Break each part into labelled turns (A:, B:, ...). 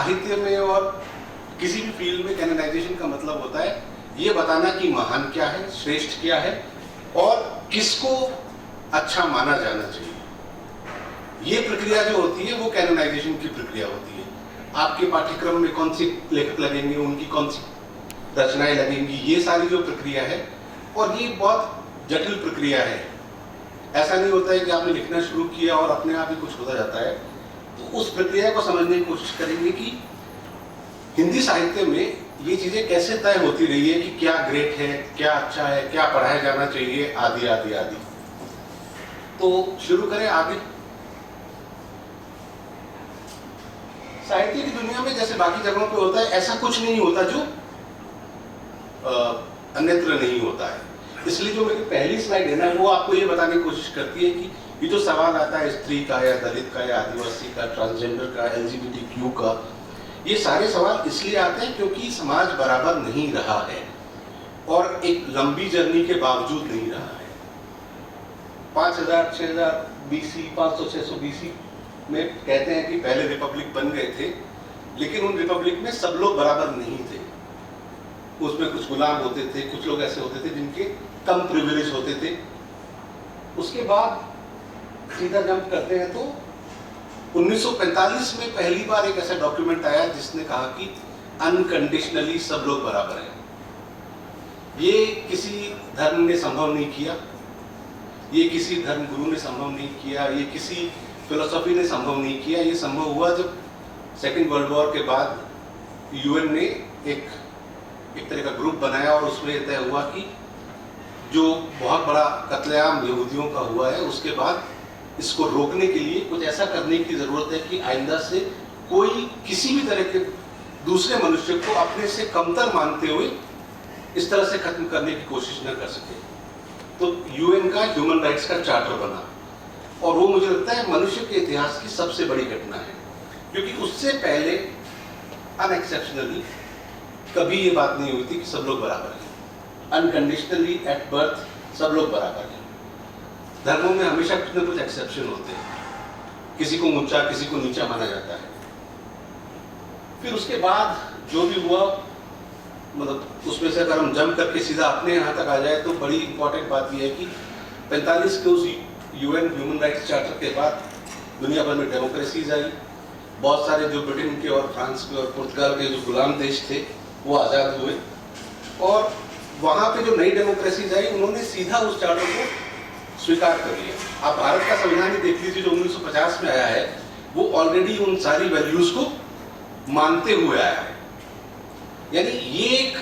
A: साहित्य में और किसी भी फील्ड में कैनोनाइजेशन का मतलब होता है ये बताना कि महान क्या है, श्रेष्ठ क्या है और किसको अच्छा माना जाना चाहिए। ये प्रक्रिया जो होती है वो कैनोनाइजेशन की प्रक्रिया होती है। आपके पाठ्यक्रम में कौन से लेखक लगेंगे, उनकी कौन सी रचनाएं लगेंगी, ये सारी जो प्रक्रिया है, और ये बहुत जटिल प्रक्रिया है। ऐसा नहीं होता है कि आपने लिखना शुरू किया और अपने आप ही कुछ होता जाता है। तो उस प्रक्रिया को समझने की कोशिश करेंगे कि हिंदी साहित्य में ये चीजें कैसे तय होती रही है कि क्या ग्रेट है, क्या अच्छा है, क्या पढ़ाया जाना चाहिए, आदि आदि आदि। तो शुरू करें आगे। साहित्य की दुनिया में जैसे बाकी जगहों पे होता है, ऐसा कुछ नहीं होता जो अन्यत्र नहीं होता है। इसलिए जो मेरी पहली स्लाइड है ना, वो आपको ये बताने की कोशिश करती है कि ये जो सवाल आता है स्त्री का या दलित का या आदिवासी का, ट्रांसजेंडर का, LGBTQ का, ये सारे सवाल इसलिए आते हैं क्योंकि समाज बराबर नहीं रहा है और एक लंबी जर्नी के बावजूद नहीं रहा है। 5000, 6000 BC, 500-600 BC में कहते हैं कि पहले रिपब्लिक बन गए थे, लेकिन उन रिपब्लिक में सब लोग बराबर नहीं थे। उसमें कुछ गुलाम होते थे, कुछ लोग ऐसे होते थे जिनके कम प्रिविलेज होते थे। उसके बाद सीधा जंप करते हैं तो 1945 में पहली बार एक ऐसा डॉक्यूमेंट आया जिसने कहा कि अनकंडीशनली सब लोग बराबर हैं। ये किसी धर्म ने संभव नहीं किया, ये किसी धर्म गुरु ने संभव नहीं किया, ये किसी फिलोसॉफी ने संभव नहीं किया। ये संभव हुआ जब सेकेंड वर्ल्ड वॉर के बाद UN ने एक तरह का ग्रुप बनाया और उसमें तय हुआ कि जो बहुत बड़ा कत्लेआम यहूदियों का हुआ है, उसके बाद इसको रोकने के लिए कुछ ऐसा करने की जरूरत है कि आइंदा से कोई किसी भी तरह के दूसरे मनुष्य को अपने से कमतर मानते हुए इस तरह से खत्म करने की कोशिश न कर सके। तो UN का ह्यूमन राइट्स का चार्टर बना और वो मुझे लगता है मनुष्य के इतिहास की सबसे बड़ी घटना है, क्योंकि उससे पहले अनएक्सेप्शनली कभी ये बात नहीं हुई थी कि सब लोग बराबर हैं। अनकंडीशनली एट बर्थ सब लोग बराबर हैं। धर्मों में हमेशा कुछ न कुछ एक्सेप्शन होते हैं, किसी को ऊंचा किसी को नीचा माना जाता है। फिर उसके बाद जो भी हुआ, मतलब उसमें से अगर हम जंप करके सीधा अपने यहाँ तक आ जाए तो बड़ी इंपॉर्टेंट बात यह है कि 45 के उस UN ह्यूमन राइट्स चार्टर के बाद दुनिया भर में डेमोक्रेसीज आई। बहुत सारे जो ब्रिटेन के और फ्रांस के और पुर्तगाल के जो गुलाम देश थे वो आज़ाद हुए और वहाँ पे जो नई डेमोक्रेसीज आई उन्होंने सीधा उस चार्टर को स्वीकार कर लिया। आप भारत का संविधान ही देख लीजिए जो 1950 में आया है, वो ऑलरेडी उन सारी वैल्यूज को मानते हुए आया है। यानी ये एक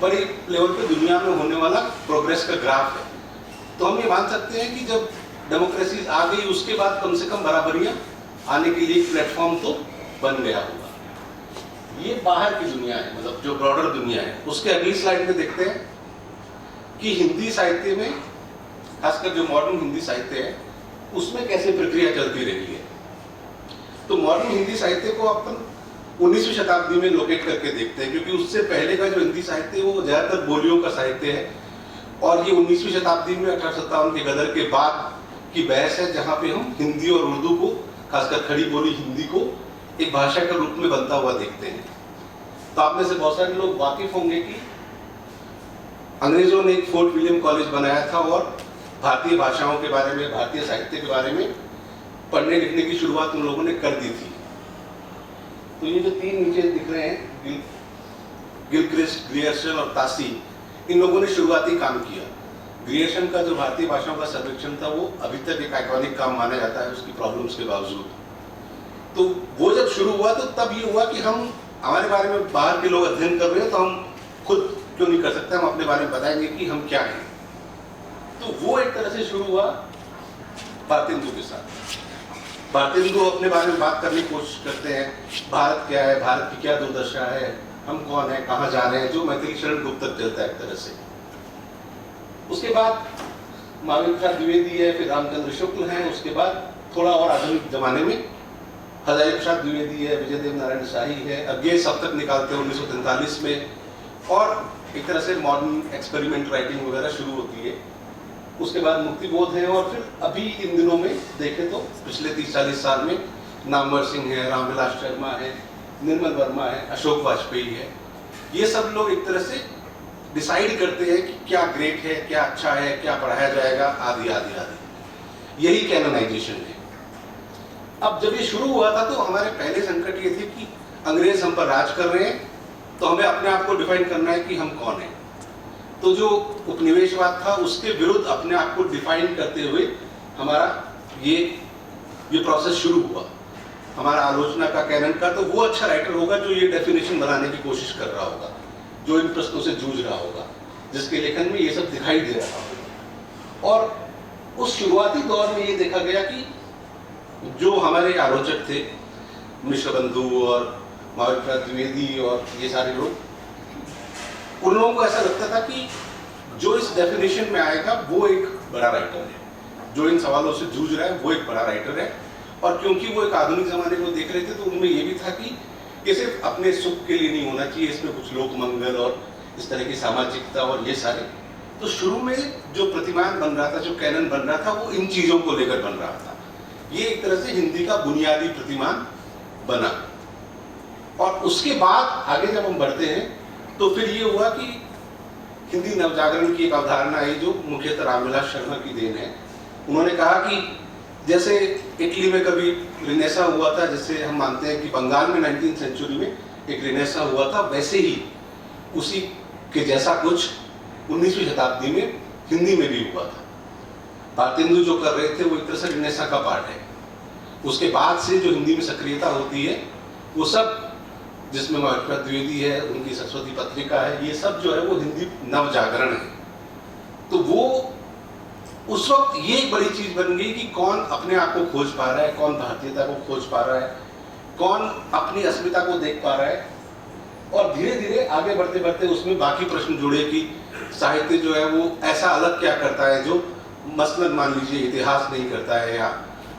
A: बड़े लेवल पे दुनिया में होने वाला प्रोग्रेस का ग्राफ है। तो हम ये मान सकते हैं कि जब डेमोक्रेसी आ गई उसके बाद कम से कम बराबरियां आने के लिए प्लेटफॉर्म तो बन गया होगा। ये बाहर की दुनिया है, मतलब जो ब्रॉडर दुनिया है। उसके अगली स्लाइड में देखते हैं कि हिंदी साहित्य में, खासकर जो मॉडर्न हिंदी साहित्य है, उसमें कैसे प्रक्रिया चलती रही है। तो मॉडर्न हिंदी साहित्य को अपन 19वीं शताब्दी में लोकेट करके देखते हैं, क्योंकि उससे पहले का जो हिंदी साहित्य है वो ज्यादातर बोलियों का साहित्य है और ये 19वीं शताब्दी में 1857 के गदर के बाद की बहस है, जहाँ पे हम हिंदी और उर्दू को, खासकर खड़ी बोली हिंदी को, एक भाषा के रूप में बनता हुआ देखते हैं। तो आप में से बहुत सारे लोग वाकिफ होंगे कि अंग्रेजों ने एक फोर्ट विलियम कॉलेज बनाया था और भारतीय भाषाओं के बारे में, भारतीय साहित्य के बारे में पढ़ने लिखने की शुरुआत उन लोगों ने कर दी थी। तो ये जो तीन नीचे दिख रहे हैं, गिलक्रिस्ट, ग्रियर्सन और तासी, इन लोगों ने शुरुआती काम किया। ग्रियर्सन का जो भारतीय भाषाओं का सर्वेक्षण था वो अभी तक एक आइकॉनिक काम माना जाता है उसकी प्रॉब्लम्स के बावजूद। तो वो जब शुरू हुआ तो तब ये हुआ कि हमारे बारे में बाहर के लोग अध्ययन कर रहे हैं तो हम खुद क्यों नहीं कर सकते, हम अपने बारे में बताएंगे कि हम क्या हैं। तो वो एक तरह से शुरू हुआ भारतेंदु के साथ। भारतेंदु अपने बारे में बात करने की कोशिश करते हैं, भारत क्या है, भारत की क्या दुर्दशा है, हम कौन है, कहाँ जा रहे हैं, जो मैथिली शरण गुप्त तक चलता है एक तरह से। उसके बाद महावीर प्रसाद द्विवेदी है, फिर रामचंद्र शुक्ल हैं, उसके बाद थोड़ा और आधुनिक जमाने में हजारी प्रसाद द्विवेदी है, विजय देव नारायण शाही है, अज्ञे सप्तक निकालते हैं 1943 में, और एक तरह से मॉडर्न एक्सपेरिमेंट राइटिंग वगैरह शुरू होती है। उसके बाद मुक्तिबोध है और फिर अभी इन दिनों में देखें तो पिछले 30-40 साल में नामवर सिंह है, रामविलास शर्मा है, निर्मल वर्मा है, अशोक वाजपेयी है, ये सब लोग एक तरह से डिसाइड करते हैं कि क्या ग्रेट है, क्या अच्छा है, क्या पढ़ाया जाएगा, आदि आदि आदि। यही कैनोनाइजेशन है। अब जब ये शुरू हुआ था तो हमारे पहले संकट ये थे कि अंग्रेज हम पर राज कर रहे हैं, तो हमें अपने आप को डिफाइन करना है कि हम कौन हैं। तो जो उपनिवेशवाद था उसके विरुद्ध अपने आप को डिफाइन करते हुए हमारा ये प्रोसेस शुरू हुआ, हमारा आलोचना का, कैनन का। तो वो अच्छा राइटर होगा जो ये डेफिनेशन बनाने की कोशिश कर रहा होगा, जो इन प्रश्नों से जूझ रहा होगा, जिसके लेखन में ये सब दिखाई दे रहा होगा। और उस शुरुआती दौर में ये देखा गया कि जो हमारे आलोचक थे, मिश्र बंधु और मावली द्विवेदी और ये सारे लोग, उन लोगों को ऐसा लगता था कि जो इस डेफिनेशन में आएगा वो एक बड़ा राइटर है, जो इन सवालों से जूझ रहा है वो एक बड़ा राइटर है। और क्योंकि वो एक आधुनिक जमाने को देख रहे थे तो उनमें ये भी था कि ये सिर्फ अपने सुख के लिए नहीं होना चाहिए, इसमें कुछ लोक मंगल और इस तरह की सामाजिकता और ये सारे। तो शुरू में जो प्रतिमान बन रहा था, जो कैनन बन रहा था, वो इन चीजों को लेकर बन रहा था। ये एक तरह से हिंदी का बुनियादी प्रतिमान बना। और उसके बाद आगे जब हम बढ़ते हैं तो फिर ये हुआ कि हिंदी नवजागरण की एक अवधारणा आई जो मुख्यतः रामविलास शर्मा की देन है। उन्होंने कहा कि जैसे इटली में कभी रिनेसा हुआ था, जैसे हम मानते हैं कि बंगाल में 19वीं सेंचुरी में एक रिनेसा हुआ था, वैसे ही उसी के जैसा कुछ 19वीं शताब्दी में हिंदी में भी हुआ था। भारतेंदु जो कर रहे थे वो एक तरह से रिनेसा का पार्ट है। उसके बाद से जो हिंदी में सक्रियता होती है वो सब, जिसमें मावली द्विवेदी है, उनकी सरस्वती पत्रिका है, ये सब जो है वो हिंदी नवजागरण है। तो वो उस वक्त ये एक बड़ी चीज बन गई कि कौन अपने आप को खोज पा रहा है, कौन भारतीयता को खोज पा रहा है, कौन अपनी अस्मिता को देख पा रहा है। और धीरे धीरे आगे बढ़ते बढ़ते उसमें बाकी प्रश्न जुड़े कि साहित्य जो है वो ऐसा अलग क्या करता है जो मसलन मान लीजिए इतिहास नहीं करता है या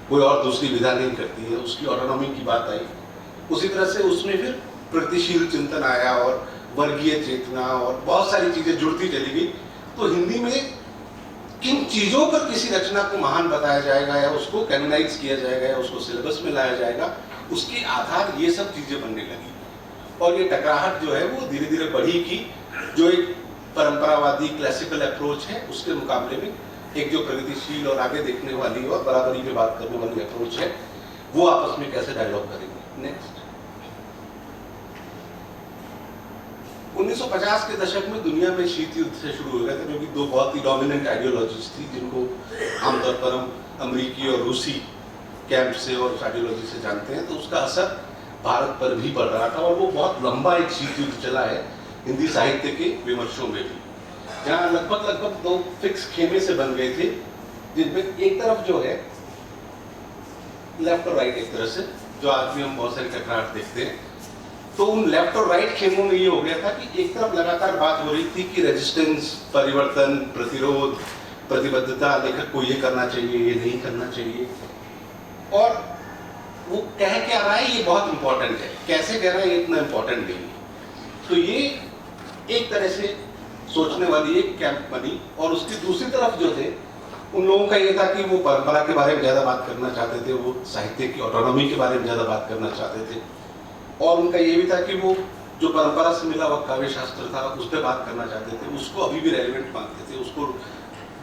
A: कोई और दूसरी विधा नहीं करती है, उसकी ऑटोनॉमी की बात आई। उसी तरह से उसमें फिर प्रगतिशील चिंतन आया और वर्गीय चेतना और बहुत सारी चीजें जुड़ती चली गई। तो हिंदी में किन चीजों पर किसी रचना को महान बताया जाएगा या उसको कैनोनाइज किया जाएगा या उसको सिलेबस में लाया जाएगा, उसके आधार ये सब चीजें बनने लगी। और ये टकराहट जो है वो धीरे धीरे बढ़ी कि जो एक परंपरावादी क्लासिकल अप्रोच है उसके मुकाबले में एक जो प्रगतिशील और आगे देखने वाली और बराबरी में बात करने वाली अप्रोच है, वो आपस में कैसे डायलॉग करेंगे। नेक्स्ट, 1950 के दशक में दुनिया में शीत युद्ध से शुरू हो गया था, क्योंकि दो बहुत ही डोमिनेंट आइडियोलॉजीज थी जिनको आमतौर पर हम अमेरिकी और रूसी कैंप से और आइडियोलॉजी से जानते हैं। तो उसका असर भारत पर भी पड़ रहा था और वो बहुत लंबा एक शीत युद्ध चला है हिंदी साहित्य के विमर्शों में भी, जहाँ लगभग दो फिक्स खेमे से बन गए थे, जिनमें एक तरफ जो है लेफ्ट और राइट, एक तरह से जो आज भी हम बहुत सारी टकराहट देखते हैं। तो उन लेफ्ट और राइट खेमों में ये हो गया था कि एक तरफ लगातार बात हो रही थी कि रेजिस्टेंस, परिवर्तन, प्रतिरोध, प्रतिबद्धता, लेखक को ये करना चाहिए, ये नहीं करना चाहिए। और वो कह क्या रहा है ये बहुत इंपॉर्टेंट है, कैसे कह रहा है ये इतना इंपॉर्टेंट नहीं है। तो ये एक तरह से सोचने वाली एक कैंप बनी। और उसकी दूसरी तरफ जो थे उन लोगों का ये था कि वो परंपरा के बारे में ज़्यादा बात करना चाहते थे, वो साहित्य की ऑटोनॉमी के बारे में ज़्यादा बात करना चाहते थे। और उनका ये भी था कि वो जो परंपरा से मिला हुआ काव्य शास्त्र था उस पर बात करना चाहते थे, उसको अभी भी रेलिवेंट मानते थे, उसको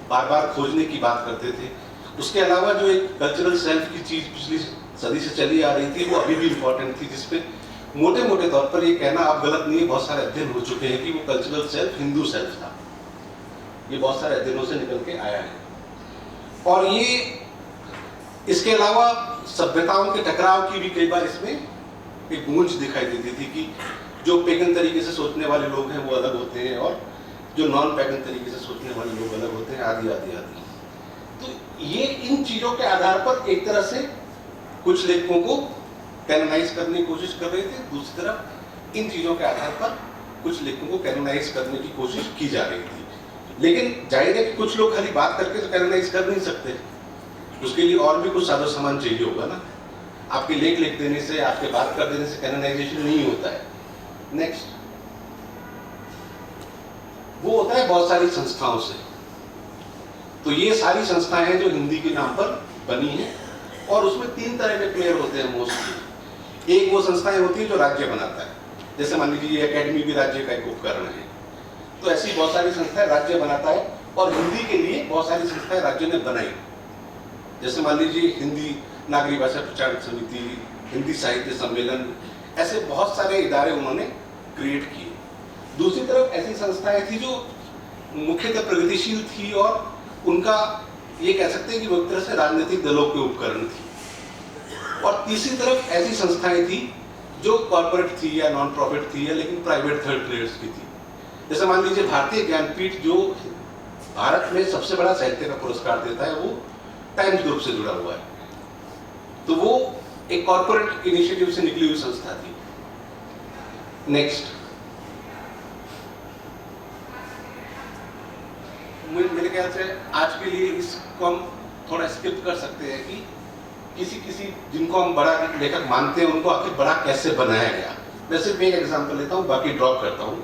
A: बार बार खोजने की बात करते थे। उसके अलावा जो एक कल्चरल सेल्फ की चीज़ पिछली सदी से चली आ रही थी वो अभी भी इम्पोर्टेंट थी, जिसपे मोटे मोटे तौर पर ये कहना अब गलत नहीं है, बहुत सारे अध्ययन हो चुके हैं कि वो कल्चरल सेल्फ हिंदू सेल्फ था। ये बहुत सारे अध्ययनों से निकल के आया है। और ये इसके अलावा सभ्यताओं के टकराव की भी कई बार इसमें एक गूंज दिखाई देती थी कि जो पेगन तरीके से सोचने वाले लोग हैं वो अलग होते हैं और जो नॉन पेगन तरीके से सोचने वाले लोग अलग होते हैं, आदि आदि आदि। तो ये इन चीजों के आधार पर एक तरह से कुछ लेखकों को कैनोनाइज करने की कोशिश कर रहे थे, दूसरी तरफ इन चीजों के आधार पर कुछ लेखकों को कैनोनाइज करने की कोशिश की जा रही थी। लेकिन जाहिर है कि कुछ लोग खाली बात करके तो कैनोनाइज कर नहीं सकते, उसके लिए और भी कुछ साधो सामान चाहिए होगा ना। आपके लेख लिख देने से, आपके बात कर देने से कैनोनाइजेशन नहीं होता है। नेक्स्ट, वो होता है बहुत सारी संस्थाओं से। तो ये सारी संस्थाएं हैं जो हिंदी के नाम पर बनी हैं और उसमें तीन तरह के प्लेयर होते हैं मोस्टली। एक वो संस्थाएं होती है जो राज्य बनाता है, जैसे मान लीजिए ये एकेडमी भी राज्य का एक उपकरण है। तो ऐसी बहुत सारी संस्थाएं राज्य बनाता है, और हिंदी के लिए बहुत सारी संस्थाएं राज्य ने बनाई, जैसे मान लीजिए हिंदी नागरिक भाषा प्रचार समिति, हिंदी साहित्य सम्मेलन, ऐसे बहुत सारे इदारे उन्होंने क्रिएट किए। दूसरी तरफ ऐसी संस्थाएं थी जो मुख्यतः प्रगतिशील थी, और उनका ये कह सकते हैं कि वो एक तरह से राजनीतिक दलों के उपकरण थी। और तीसरी तरफ ऐसी संस्थाएं थी जो कॉर्पोरेट थी या नॉन प्रॉफिट थी, या लेकिन प्राइवेट थर्ड प्लेयर्स की थी। जैसे मान लीजिए भारतीय ज्ञानपीठ जो भारत में सबसे बड़ा साहित्य का पुरस्कार देता है, वो टाइम्स ग्रुप से जुड़ा हुआ है, तो वो एक कॉर्पोरेट इनिशिएटिव से निकली हुई संस्था थी। नेक्स्ट, मेरे ख्याल से आज के लिए इसको हम थोड़ा स्किप कर सकते हैं कि किसी जिनको हम बड़ा लेखक मानते हैं उनको आखिर बड़ा कैसे बनाया गया। मैं सिर्फ एक एग्जांपल लेता हूँ, बाकी ड्रॉप करता हूँ।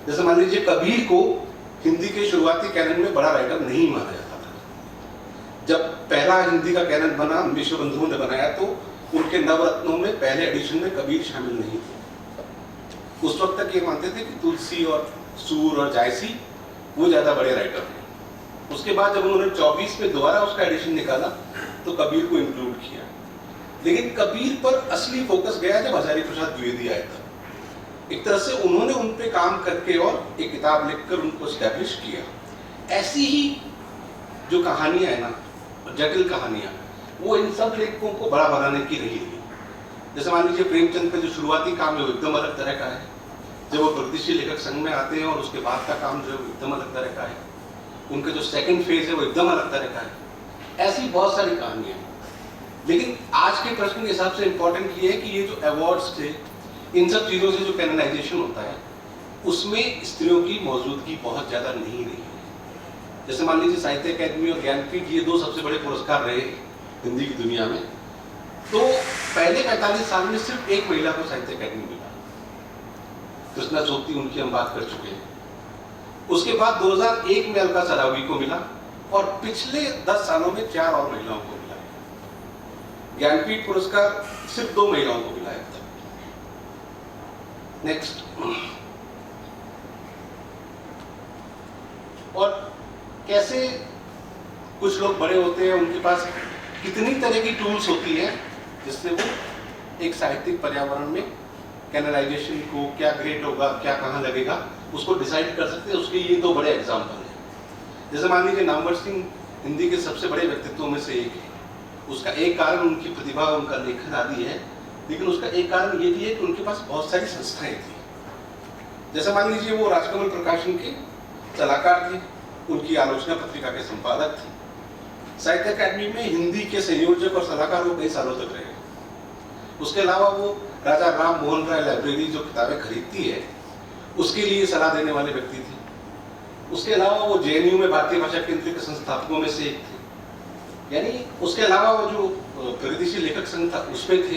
A: जैसे मान लीजिए कबीर को हिंदी के शुरुआती कैनन में बड़ा राइटर नहीं माना जाता था। जब पहला हिंदी का कैनन बना, विश्व बंधुओं ने बनाया, तो उनके नवरत्नों में पहले एडिशन में कबीर शामिल नहीं थे। उस वक्त तक ये मानते थे कि तुलसी और सूर और जायसी वो ज्यादा बड़े राइटर हैं। उसके बाद जब उन्होंने 24 में दोबारा उसका एडिशन निकाला तो कबीर को इंक्लूड किया। लेकिन कबीर पर असली फोकस गया जब हजारी प्रसाद द्विवेदी आया था। एक तरह से उन्होंने उन पे काम करके और एक किताब लिखकर उनको एस्टैब्लिश किया। ऐसी ही जो कहानियां है ना, जटिल कहानियां, वो इन सब लेखकों को बड़ा बनाने की रही है। जैसे मान लीजिए प्रेमचंद का जो शुरुआती काम है वो एकदम अलग तरह का है। जब वो प्रगतिशील लेखक संघ में आते हैं और उसके बाद का काम जो है वो एकदम अलग तरह का है। उनका जो सेकंड फेज है वो एकदम अलग तरह का है। ऐसी बहुत सारी कहानियां हैं। लेकिन आज के प्रश्न के हिसाब से इंपॉर्टेंट ये है कि ये जो अवार्ड्स थे, इन सब चीजों से जो कैनोनाइजेशन होता है उसमें स्त्रियों की मौजूदगी बहुत ज्यादा नहीं रही है। जैसे मान लीजिए साहित्य अकादमी और ज्ञानपीठ, ये दो सबसे बड़े पुरस्कार रहे हिंदी की दुनिया में। तो पहले 45 साल में सिर्फ एक महिला को साहित्य अकादमी मिला, कृष्णा सोबती, उनकी हम बात कर चुके हैं। उसके बाद 2001 में अलका सरावगी को मिला, और पिछले 10 सालों में 4 और महिलाओं को मिला। ज्ञानपीठ पुरस्कार सिर्फ 2 महिलाओं को मिला है अब तक। नेक्स्ट, और कैसे कुछ लोग बड़े होते हैं, उनके पास कितनी तरह की टूल्स होती है जिससे वो एक साहित्यिक पर्यावरण में कैनलाइजेशन को, क्या ग्रेट होगा, क्या कहाँ लगेगा, उसको डिसाइड कर सकते हैं। उसके ये 2 बड़े एग्जाम्पल हैं। जैसे मान लीजिए नामवर सिंह हिंदी के सबसे बड़े व्यक्तित्वों में से एक है। उसका एक कारण उनकी प्रतिभा, उनका लेखन आदि है, लेकिन उसका एक कारण ये भी है कि उनके पास बहुत सारी संस्थाएं थी। जैसे मान लीजिए वो राजकमल प्रकाशन के सलाहकार थे, उनकी आलोचना पत्रिका के संपादक थे, साहित्य अकादमी में हिंदी के संयोजक और सलाहकार वो कई सालों तक रहे। उसके अलावा वो राजा राम मोहन राय लाइब्रेरी जो किताबें खरीदती है उसके लिए सलाह देने वाले व्यक्ति थे। उसके अलावा वो जेएनयू में भारतीय भाषा केंद्र के संस्थापकों में से एक थे। यानी उसके अलावा वो जो प्रगतिशील लेखक संघ था उसमें थे।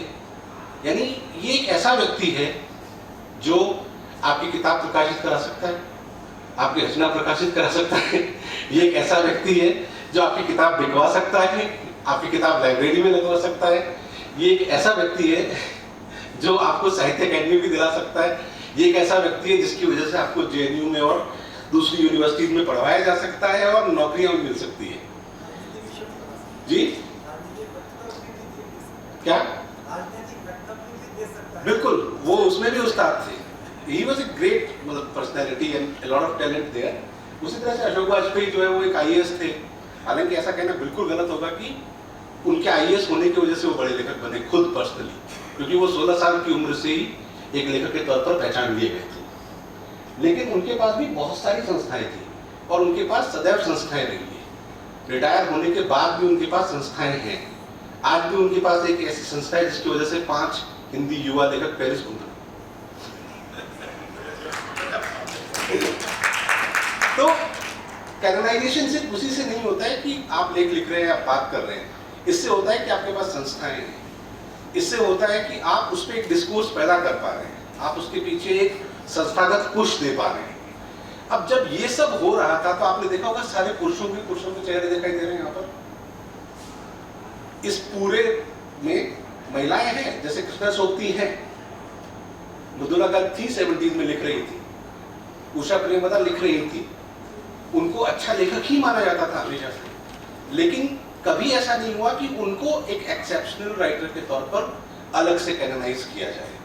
A: यानी ये एक ऐसा व्यक्ति है जो आपकी किताब प्रकाशित करा सकता है, आपकी रचना प्रकाशित करा सकता है। ये एक ऐसा व्यक्ति है जो आपकी किताब बिकवा सकता है, आपकी किताब लाइब्रेरी में लगवा सकता है। ये एक ऐसा व्यक्ति है जो आपको साहित्य अकादमी भी दिला सकता है। ये एक ऐसा व्यक्ति है जिसकी वजह से आपको जेएनयू में और दूसरी यूनिवर्सिटीज में पढ़वाया जा सकता है और नौकरियां भी मिल सकती है। जी क्या? बिल्कुल, वो उसमें भी उस्ताद थे। He was a great personality and a lot of talent there। उसी तरह से अशोक वाजपेयी जो है वो एक आईएएस थे। हालांकि ऐसा कहना बिल्कुल गलत होगा कि उनके आईएएस होने की वजह से वो बड़े लेखक बने खुद पर्सनली, क्योंकि वो 16 साल की उम्र से ही एक लेखक के तौर पर पहचान लिए गए थे। लेकिन उनके पास भी बहुत सारी संस्थाएं थी और उनके पास सदैव संस्थाएं रही है। रिटायर होने के बाद भी उनके पास संस्थाएं हैं। आज भी उनके पास एक ऐसी संस्था है जिसकी वजह से 5 हिंदी युवा लेखक पेरिस घूम रहे। तो कैनोनाइजेशन सिर्फ उसी से नहीं होता है कि आप लेख लिख रहे हैं, आप बात कर रहे हैं। इससे होता है कि आपके पास संस्थाएं हैं। इससे होता है कि आप उस पर एक डिस्कोर्स पैदा कर पा रहे हैं, आप उसके पीछे एक संस्थागत पुश दे पा रहे हैं। अब जब ये सब हो रहा था तो आपने देखा होगा सारे पुरुषों के चेहरे दिखाई दे रहे हैं यहाँ पर। इस पूरे में महिलाएं हैं, जैसे कृष्णा सोबती हैं, मृदुला गर्ग थी 70s में लिख रही थी, उषा प्रेमवदा लिख रही थी, उनको अच्छा लेखक ही माना जाता था हमेशा से, लेकिन कभी ऐसा नहीं हुआ कि उनको एक एक्सेप्शनल राइटर के तौर पर अलग से कैनोनाइज किया जाए।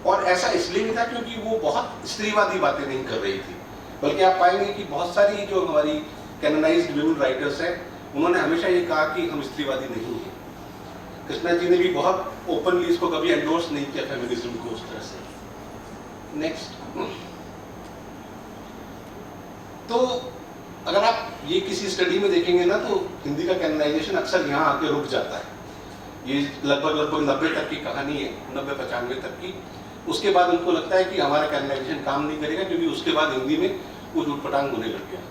A: और ऐसा इसलिए नहीं था क्योंकि वो बहुत स्त्रीवादी बातें नहीं कर रही थी, बल्कि आप पाएंगे कि बहुत सारी जो हमारी कैनोनाइज्ड विमेन राइटर्स हैं, उन्होंने हमेशा ये कहा कि हम स्त्रीवादी नहीं हैं। कृष्णा जी ने भी बहुत ओपनली इसको कभी एंडोर्स नहीं किया फेमिनिज्म को उस तरह से। नेक्स्ट, तो अगर आप ये किसी स्टडी में देखेंगे ना, तो हिंदी का कैनोनाइजेशन अक्सर यहाँ आके रुक जाता है। ये लगभग 90 तक की कहानी है, 90-95 तक की। उसके बाद उनको लगता है कि हमारा कैनोनाइजेशन काम नहीं करेगा, क्योंकि उसके बाद हिंदी में कुछ उटपटांग होने लग गया।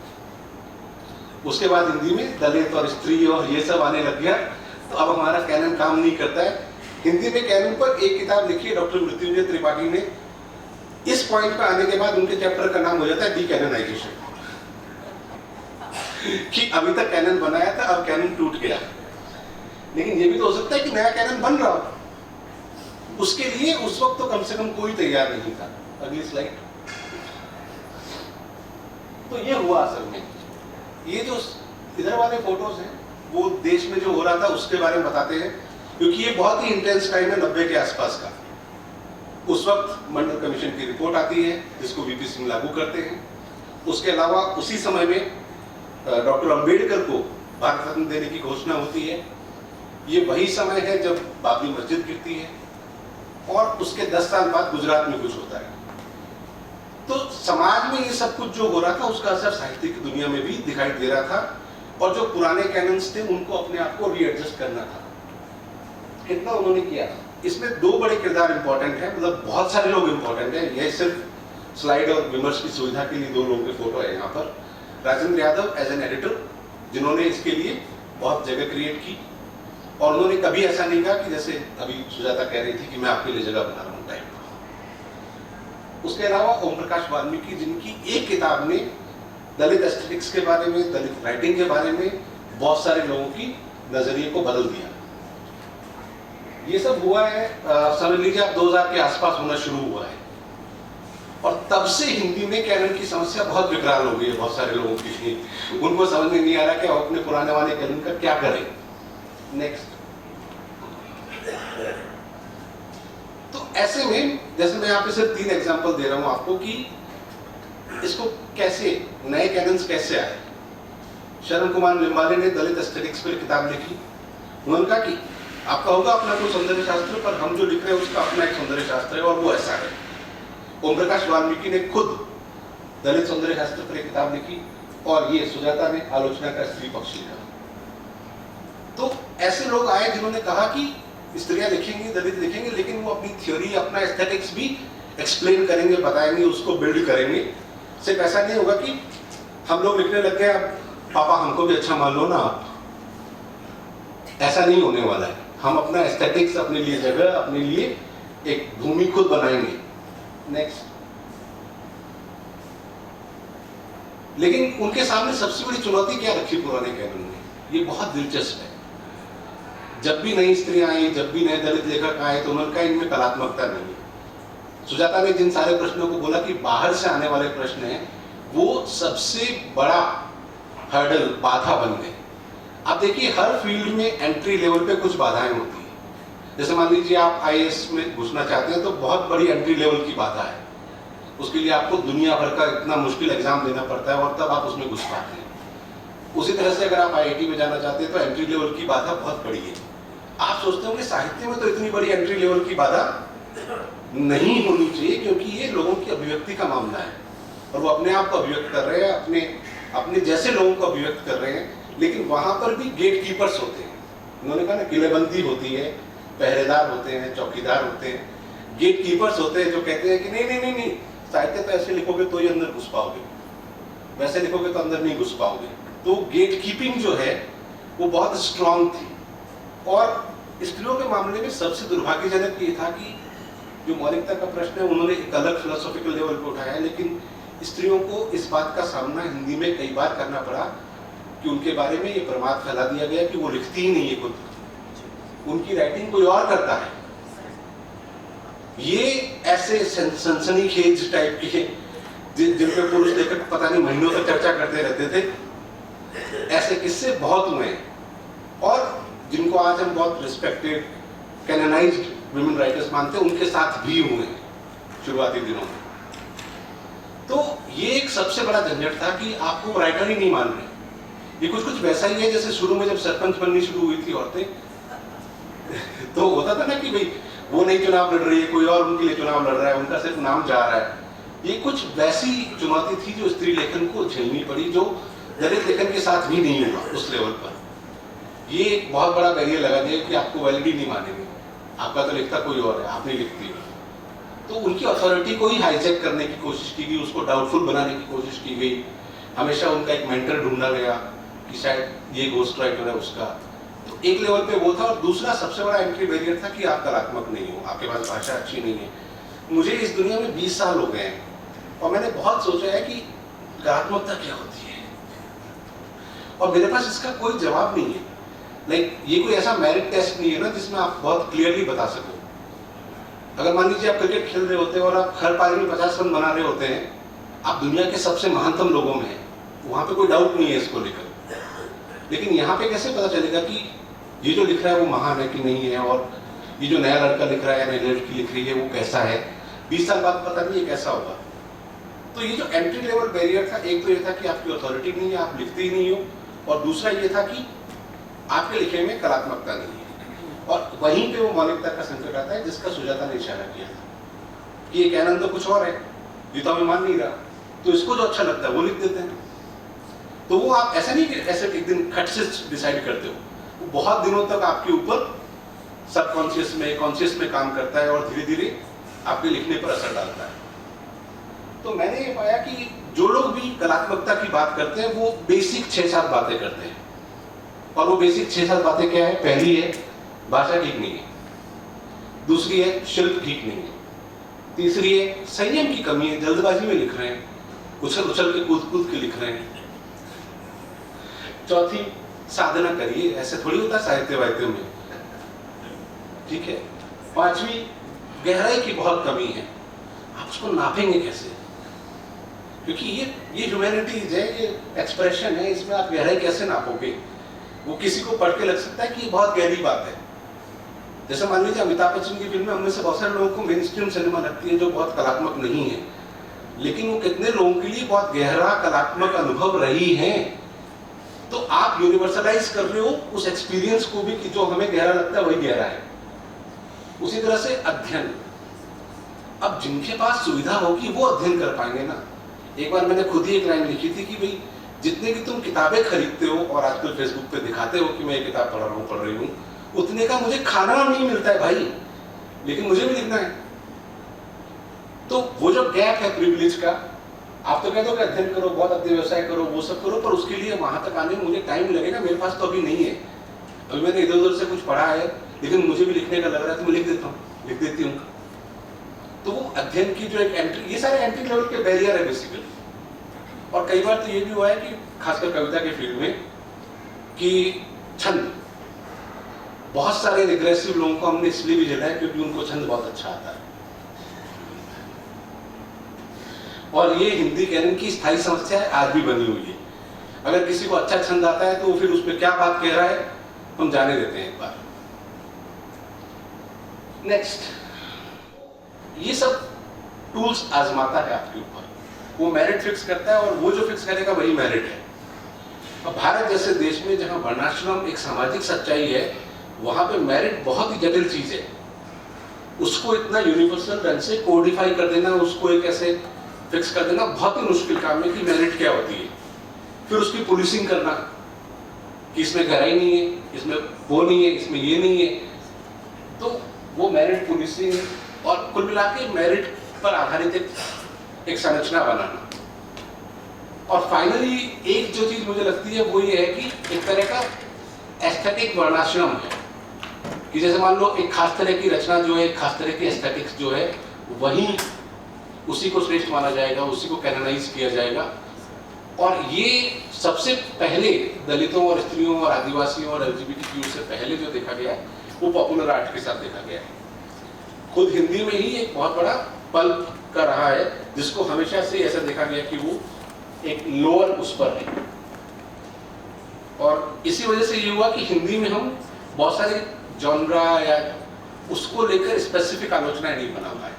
A: उसके बाद हिंदी में दलित और स्त्री और ये सब आने लग गया, तो अब हमारा कैनन काम नहीं करता है। हिंदी में कैनन पर एक किताब लिखी है डॉक्टर मृत्युंजय त्रिपाठी ने। इस पॉइंट पे आने के बाद उनके चैप्टर का नाम हो जाता है डीकैनोनाइजेशन, कि अभी तक कैनन बनाया था, अब कैनन टूट गया। लेकिन ये भी तो हो सकता है कि नया कैनन बन रहा हो, उसके लिए उस वक्त तो कम से कम कोई तैयार नहीं था। अगली स्लाइड। तो ये हुआ असल में, ये जो इधर वाले फोटोज हैं वो देश में जो हो रहा था उसके बारे में बताते हैं, क्योंकि ये बहुत ही इंटेंस टाइम है 90 के आसपास का। उस वक्त मंडल कमीशन की रिपोर्ट आती है जिसको वीपी सिंह लागू करते हैं। उसके अलावा उसी समय में डॉक्टर अंबेडकर को भारत रत्न देने की घोषणा होती है। ये वही समय है जब बाबरी मस्जिद गिरती है, और उसके 10 साल बाद गुजरात में कुछ होता है। तो समाज में ये सब कुछ जो हो रहा था उसका असर साहित्य की दुनिया में भी दिखाई दे रहा था, और जो पुराने कैनन्स थे उनको अपने आप को रीएडजस्ट करना था। कितना उन्होंने किया। इसमें दो बड़े किरदार इंपॉर्टेंट हैं, मतलब बहुत सारे लोग इंपॉर्टेंट हैं। यह सिर्फ स्लाइड और विमर्श की सुविधा के लिए दो लोगों के फोटो है यहाँ पर। Rajendra Yadav as an editor, जिन्होंने इसके लिए बहुत जगह क्रिएट की, और उन्होंने कभी ऐसा नहीं कहा कि जैसे अभी सुजाता कह रही थी कि मैं आपके लिए जगह बना रहा हूँ टाइप। उसके अलावा ओम प्रकाश वाल्मीकि, जिनकी एक किताब ने दलित एस्थेटिक्स के बारे में, दलित राइटिंग के बारे में बहुत सारे लोगों की नजरिए को बदल दिया। ये सब हुआ है समझ लीजिए आप 2000 के आसपास होना शुरू हुआ है, और तब से हिंदी में कैनन की समस्या बहुत विकराल हो गई है बहुत सारे लोगों की। उनको समझ में नहीं आ रहा कि हम अपने पुराने वाले कैनन का क्या करें। नेक्स्ट। तो ऐसे में जैसे मैं यहाँ पे सिर्फ 3 एग्जांपल दे रहा हूं आपको कि इसको कैसे नए कैनन्स कैसे आए। शरण कुमार लिम्बाले ने दलित एस्थेटिक्स पर किताब लिखी। उन्होंने कहा कि आपका होगा अपना कोई सौंदर्य शास्त्र, पर हम जो लिख रहे हैं उसका अपना एक सौंदर्य शास्त्र है, और वो ऐसा है। ओम प्रकाश वाल्मीकि ने खुद दलित सौंदर्य शास्त्र पर एक किताब लिखी, और ये सुजाता ने आलोचना का स्त्री पक्ष लिखा। तो ऐसे लोग आए जिन्होंने कहा कि स्त्रियां लिखेंगी, दलित लिखेंगे, लेकिन वो अपनी थ्योरी, अपना एस्थेटिक्स भी एक्सप्लेन करेंगे, बताएंगे, उसको बिल्ड करेंगे। सिर्फ ऐसा नहीं होगा कि हम लोग लिखने लग गए, अब पापा हमको भी अच्छा मान लो ना, ऐसा नहीं होने वाला है। हम अपना एस्थेटिक्स, अपने लिए जगह, अपने लिए एक भूमि खुद बनाएंगे। नेक्स्ट। लेकिन उनके सामने सबसे बड़ी चुनौती क्या रखी पुराने कैनन ने, ये बहुत दिलचस्प है। जब भी नई स्त्रियां आई, जब भी नए दलित लेखक आए, तो उन्होंने कहा इनमें कलात्मकता नहीं है। सुजाता ने जिन सारे प्रश्नों को बोला कि बाहर से आने वाले प्रश्न हैं, वो सबसे बड़ा हर्डल, बाधा बन गए। आप देखिए हर फील्ड में एंट्री लेवल पे कुछ बाधाएं होती हैं। जैसे मान लीजिए आप आईएएस में घुसना चाहते हैं, तो बहुत बड़ी एंट्री लेवल की बाधा है। उसके लिए आपको दुनिया भर का इतना मुश्किल एग्जाम देना पड़ता है, और तब आप उसमें घुस पाते हैं। उसी तरह से अगर आप आईआईटी में जाना चाहते हैं तो एंट्री लेवल की बाधा बहुत बड़ी है। आप सोचते होंगे साहित्य में तो इतनी बड़ी एंट्री लेवल की बाधा नहीं होनी चाहिए, क्योंकि ये लोगों की अभिव्यक्ति का मामला है, और वो अपने आप को अभिव्यक्त कर रहे हैं, अपने जैसे लोगों को अभिव्यक्त कर रहे हैं। लेकिन वहां पर भी गेट कीपर्स होते हैं। उन्होंने कहा ना, किलेबंदी होती है, पहरेदार होते हैं, चौकीदार होते हैं, गेट कीपर्स होते हैं जो कहते हैं कि नहीं नहीं नहीं नहीं, साहित्य तो ऐसे लिखोगे तो ही अंदर घुस पाओगे, वैसे लिखोगे तो अंदर नहीं घुस पाओगे। तो गेट कीपिंग जो है वो बहुत स्ट्रांग थी। और स्त्रियों के मामले में सबसे दुर्भाग्यजनक ये था कि जो मौलिकता का प्रश्न है उन्होंने एक अलग फिलोसॉफिकल लेवल पे उठाया है, लेकिन स्त्रियों को इस बात का सामना हिंदी में कई बार करना पड़ा कि उनके बारे में ये प्रमाद फैला दिया गया कि वो लिखती ही नहीं है खुद। उनकी राइटिंग कोई और करता है। ये ऐसे सनसनीखेज टाइप के जिन पे पुरुष लेखक पता नहीं महीनों तक चर्चा करते रहते थे, ऐसे किस्से बहुत हुए हैं। और जिनको आज हम बहुत रिस्पेक्टेड कैनोनाइज्ड वुमेन राइटर्स मानते हैं, उनके साथ भी हुए हैं शुरुआती दिनों में। तो ये एक सबसे बड़ा झंझट था कि आपको राइटर ही नहीं मान रहे। ये कुछ वैसा ही है जैसे शुरू में जब सरपंच बननी शुरू हुई थी औरतें, तो होता था ना कि भाई वो नहीं चुनाव लड़ रही है, कोई और उनके लिए चुनाव लड़ रहा है, उनका सिर्फ नाम जा रहा है। ये कुछ वैसी चुनौती थी जो स्त्री लेखन को झेलनी पड़ी, जो दलित लेखन के साथ भी नहीं हुआ उस लेवल पर। ये एक बहुत बड़ा बैरियर लगा दिया कि आपको वैलिडी नहीं मानेंगे, आपका तो लिखता कोई और है, आप नहीं लिखती। तो उनकी अथॉरिटी को ही हाईजैक करने की कोशिश की गई, उसको डाउटफुल बनाने की कोशिश की गई। हमेशा उनका एक मेंटर ढूंढा गया कि शायद ये घोस्ट राइटर है उसका। तो एक लेवल पे वो था। और दूसरा सबसे बड़ा एंट्री बैरियर था कि आप कलात्मक नहीं हो, आपके पास भाषा अच्छी नहीं है। मुझे इस दुनिया में 20 साल हो गए हैं और मैंने बहुत सोचा है कि कलात्मकता क्या होती है, और मेरे पास इसका कोई जवाब नहीं है। ये कोई ऐसा मेरिट टेस्ट नहीं है ना जिसमें आप बहुत क्लियरली बता सको। अगर मान लीजिए आप क्रिकेट खेल रहे होते हैं और आप हर पारी में 50 रन बना रहे होते हैं, आप दुनिया के सबसे महानतम लोगों में हैं, वहां पे कोई डाउट नहीं है इसको लेकर। लेकिन यहाँ पे कैसे पता चलेगा कि ये जो लिख रहा है वो महान है कि नहीं है, और ये जो नया लड़का लिख रहा है या नई लड़की लिख रही है वो कैसा है? 20 साल बाद पता नहीं है कैसा होगा। तो ये जो एंट्री लेवल बैरियर था, एक तो ये था कि आपकी अथॉरिटी नहीं है, आप लिखते ही नहीं हो, और दूसरा ये था कि आपके लिखे में कलात्मकता नहीं है। और वहीं पे वो मौलिकता का संकट आता है जिसका सुजाता ने इशारा किया था कि ये कैनन तो कुछ और है, ये तो हमें मान नहीं रहा, तो इसको जो अच्छा लगता है वो लिख देते हैं। तो वो आप ऐसा नहीं कि ऐसे एक दिन खट से डिसाइड करते हो, वो बहुत दिनों तक आपके ऊपर सबकॉन्शियस में कॉन्शियस में काम करता है और धीरे धीरे आपके लिखने पर असर डालता है। तो मैंने ये पाया कि जो लोग भी कलात्मकता की बात करते हैं वो बेसिक 6-7 बातें करते हैं। और वो बेसिक 6-7 बातें क्या है? पहली है भाषा ठीक नहीं है, दूसरी है शिल्प ठीक नहीं है, तीसरी है संयम की कमी है, जल्दबाजी में लिख रहे हैं, उछल उछल के कूद कूद के लिख रहे हैं, चौथी साधना करिए, ऐसे थोड़ी होता साहित्य वाहित्य में, ठीक है, पांचवी गहराई की बहुत कमी है, आप उसको नापेंगे कैसे? क्योंकि ये ह्यूमैनिटीज है, ये एक्सप्रेशन है, इसमें आप गहराई कैसे नापोगे? वो किसी को पढ़ के लग सकता है कि ये बहुत गहरी बात है। जैसे मान लीजिए अमिताभ बच्चन की फिल्में, हम में से बहुत सारे लोगों को मेन स्ट्रीम सिनेमा लगती है जो बहुत कलात्मक नहीं है, लेकिन वो कितने लोगों के लिए बहुत गहरा कलात्मक अनुभव रही है। तो आप यूनिवर्सलाइज कर रहे हो उस एक्सपीरियंस को भी कि जो हमें गहरा लगता है वही गहरा है। उसी तरह से अध्ययन, अब जिनके पास सुविधा होगी वो अध्ययन कर पाएंगे ना। एक बार मैंने खुद ही एक लाइन लिखी थी कि भाई जितने की तुम किताबें खरीदते हो और आजकल फेसबुक पे दिखाते हो कि मैं ये किताब पढ़ रही हूँ, उतने का मुझे खाना नहीं मिलता है भाई, लेकिन मुझे भी लिखना है। तो वो जो गैप है प्रिविलेज का, आप तो कहते हो कि अध्ययन करो, बहुत अध्ययन व्यवसाय करो, वो सब करो, पर उसके लिए वहां तक आने में मुझे टाइम लगेगा, मेरे पास तो अभी नहीं है। अभी मैंने इधर उधर से कुछ पढ़ा है, लेकिन मुझे भी लिखने का लग रहा है तो मैं लिख देती हूँ। तो वो अध्ययन की जो एक एंट्री, ये सारे एंट्री लेवल के बैरियर है बेसिकली। और कई बार तो ये भी हुआ है कि खासकर कविता के फील्ड में कि छंद, बहुत सारे रिग्रेसिव लोगों को हमने इसलिए भी झेला है क्योंकि उनको छंद बहुत अच्छा आता है। और ये हिंदी कैनन की स्थायी समस्या है, आज भी बनी हुई है। अगर किसी को अच्छा छंद आता है तो फिर उस पर क्या बात कह रहा है हम जाने देते हैं एक बार। नेक्स्ट, ये सब टूल्स आजमाता है आपके ऊपर, वो मेरिट फिक्स करता है और वो जो फिक्स करेगा वही मेरिट है। अब भारत जैसे देश में जहां वर्णाश्रम एक सामाजिक सच्चाई है, वहां पे मेरिट बहुत ही जटिल चीज है। उसको इतना यूनिवर्सल ढंग से कोडिफाई कर देना, उसको एक ऐसे फिक्स कर देना बहुत ही मुश्किल काम है कि मेरिट क्या होती है। फिर उसकी पुलिसिंग करना कि इसमें गहराई नहीं है, इसमें वो नहीं है, इसमें ये नहीं है। तो वो मेरिट पुलिसिंग और कुल मिला के मेरिट पर आधारित एक संरचना बनाना। और फाइनली एक जो चीज मुझे लगती है वो ये है कि एक तरह का एस्थेटिक वर्णाश्रम है कि जैसे मान लो एक खास तरह की रचना जो है, एक खास तरह की एस्थेटिक्स जो है, वही उसी को श्रेष्ठ माना जाएगा, उसी को कैनोनाइज किया जाएगा। और ये सबसे पहले दलितों और स्त्रियों और आदिवासियों और एलजीबीटीक्यू से पहले जो देखा गया है वो पॉपुलर आर्ट के साथ देखा गया है। खुद हिंदी में ही एक बहुत बड़ा पल्प का रहा है, जिसको हमेशा से ऐसा देखा गया कि वो एक लोअर उस पर है। और इसी वजह से ये हुआ कि हिंदी में हम बहुत सारे जॉनरा या उसको लेकर स्पेसिफिक आलोचनाएं नहीं बना पाए।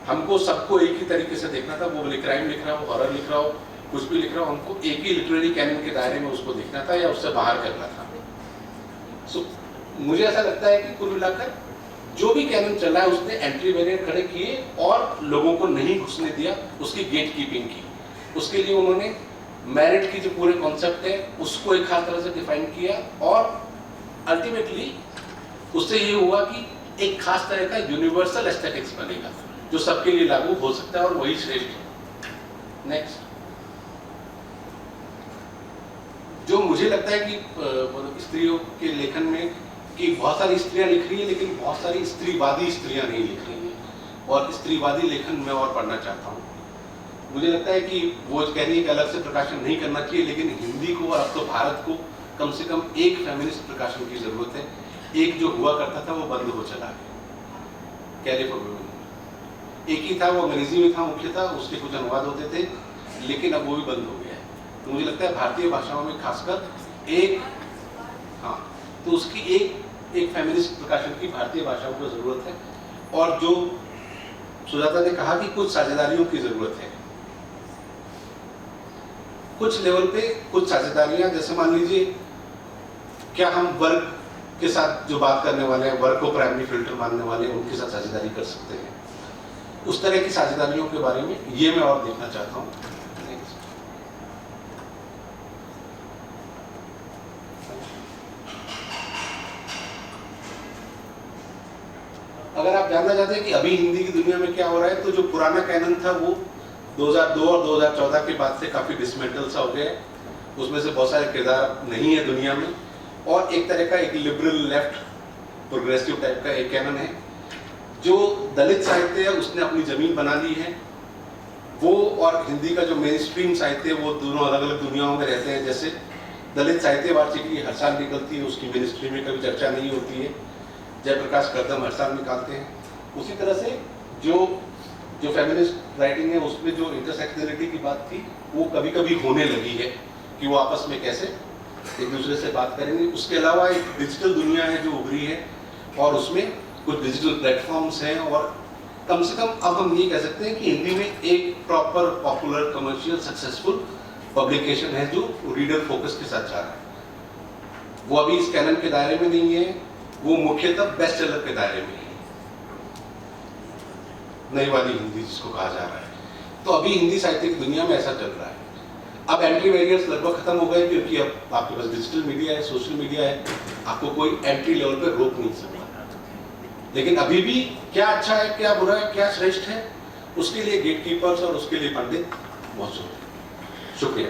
A: हमको सबको एक ही तरीके से देखना था, वो क्राइम लिख रहा हो, हॉरर लिख रहा हो, कुछ भी लिख रहा हो, हमको एक ही लिटरेरी कैनन के दायरे में उसको देखना था या उससे बाहर करना था। मुझे ऐसा लगता है कि कुल मिलाकर जो भी कैनन चला है उसने एंट्री बैरियर खड़े किए और लोगों को नहीं घुसने दिया, उसकी गेट कीपिंग की। उसके लिए उन्होंने मेरिट की जो पूरे कॉन्सेप्ट है उसको एक खास तरह से डिफाइन किया और अल्टीमेटली उससे ये हुआ कि एक खास तरह का यूनिवर्सल एस्थेटिक्स बनेगा जो सबके लिए लागू हो सकता है और वही श्रेष्ठ है। नेक्स्ट, जो मुझे लगता है कि स्त्रियों के लेखन में कि बहुत सारी स्त्रियां लिख रही हैं लेकिन बहुत सारी स्त्रीवादी स्त्रियां नहीं लिख रही हैं और स्त्रीवादी लेखन मैं और पढ़ना चाहता हूँ। मुझे लगता है कि वो कह रही है कि अलग से प्रकाशन नहीं करना चाहिए, लेकिन हिंदी को और अब तो भारत को कम से कम एक फेमिनिस्ट प्रकाशन की जरूरत है। एक जो हुआ करता था वो बंद हो चला है, कैली फॉर वुमेन एक ही था, वो अंग्रेजी में था मुख्य था, उसके कुछ अनुवाद होते थे, लेकिन अब वो भी बंद हो गया है। तो मुझे लगता है भारतीय भाषाओं में खासकर एक तो उसकी एक फेमिनिस्ट प्रकाशन की भारतीय भाषाओं को जरूरत है। और जो सुजाता ने कहा कि कुछ साझेदारियों की जरूरत है, कुछ लेवल पे कुछ साझेदारियां, जैसे मान लीजिए क्या हम वर्ग के साथ जो बात करने वाले हैं, वर्ग को प्राइमरी फिल्टर मानने वाले हैं, उनके साथ साझेदारी कर सकते हैं। उस तरह की साझेदारियों के बारे में ये मैं और देखना चाहता हूँ। अगर आप जानना चाहते हैं कि अभी हिंदी की दुनिया में क्या हो रहा है, तो जो पुराना कैनन था वो 2002 और 2014 के बाद से काफी डिसमेंटल सा हो गया है। उसमें से बहुत सारे किरदार नहीं है दुनिया में, और एक तरह का एक लिबरल लेफ्ट प्रोग्रेसिव टाइप का एक कैनन है। जो दलित साहित्य है उसने अपनी जमीन बना ली है, वो और हिंदी का जो मेन स्ट्रीम साहित्य है वो दोनों अलग अलग दुनियाओं में रहते हैं। जैसे दलित साहित्य वार्षिकी हर साल निकलती है, उसकी मिनिस्ट्री में कभी चर्चा नहीं होती है, जयप्रकाश कर्दम हर साल निकालते हैं। उसी तरह से जो फेमिनिस्ट राइटिंग है उसमें जो इंटरसेक्शनलिटी की बात थी वो कभी कभी होने लगी है कि वो आपस में कैसे एक दूसरे से बात करेंगे। उसके अलावा एक डिजिटल दुनिया है जो उभरी है और उसमें कुछ डिजिटल प्लेटफॉर्म्स हैं, और कम से कम अब हम ये कह सकते हैं कि हिंदी में एक proper popular commercial successful publication है जो रीडर फोकस के साथ जा रहा है। वो अभी इस कैनन के दायरे में नहीं है, वो मुख्यतः बेस्ट सेलर के दायरे में है, नई वाली हिंदी जिसको कहा जा रहा है। तो अभी हिंदी साहित्य की दुनिया में ऐसा चल रहा है। अब एंट्री बैरियर्स लगभग खत्म हो गए क्योंकि अब आपके पास डिजिटल मीडिया है, सोशल मीडिया है, आपको कोई एंट्री लेवल पर रोक नहीं सकता। लेकिन अभी भी क्या अच्छा है, क्या बुरा है, क्या श्रेष्ठ है, उसके लिए गेटकीपर्स और उसके लिए पंडित मौजूद हैं। शुक्रिया।